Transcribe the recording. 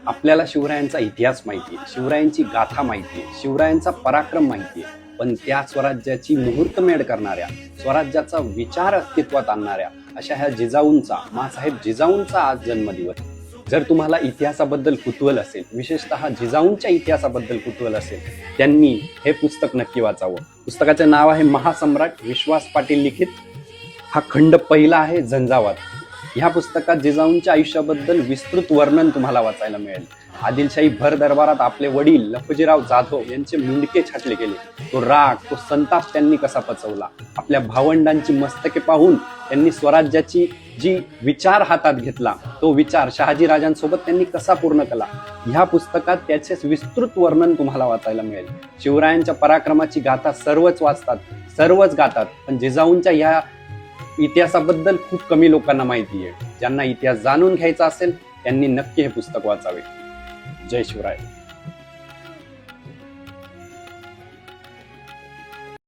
आपल्याला शिवरायांचा इतिहास माहिती आहे, शिवरायांची गाथा माहिती आहे, शिवरायांचा पराक्रम माहिती आहे, पण त्या स्वराज्याची मुहूर्तमेढ करणाऱ्या, स्वराज्याचा विचार अस्तित्वात आणणाऱ्या अशा ह्या जिजाऊंचा, माँसाहेब जिजाऊंचा आज जन्मदिवस. जर तुम्हाला इतिहासाबद्दल कुतूहल असेल, विशेषतः जिजाऊंच्या इतिहासाबद्दल कुतूहल असेल, त्यांनी हे पुस्तक नक्की वाचावं. पुस्तकाचे नाव आहे महासम्राट, विश्वास पाटील लिखित. हा खंड पहिला आहे, झंझावात. ह्या पुस्तकात जिजाऊंच्या आयुष्याबद्दल विस्तृत वर्णन तुम्हाला वाचायला मिळेल. आदिलशाही भर दरबारात आपले वडील लखुजीराव जाधव यांचे मुंडके छाटले गेले, तो राग, तो संताप त्यांनी कसा पचवला, आपल्या भावंडांची मस्तके पाहून त्यांनी स्वराज्याची जी विचार हातात घेतला, तो विचार शहाजी राजांसोबत त्यांनी कसा पूर्ण केला, ह्या पुस्तकात त्याचे विस्तृत वर्णन तुम्हाला वाचायला मिळेल. शिवरायांच्या पराक्रमाची गाथा सर्वच वाचतात, सर्वच गातात, पण जिजाऊंच्या ह्या इतिहासाबद्दल खूप कमी लोकांना माहिती आहे. ज्यांना इतिहास जाणून घ्यायचा असेल त्यांनी नक्की हे पुस्तक वाचावे. जय शिवराय.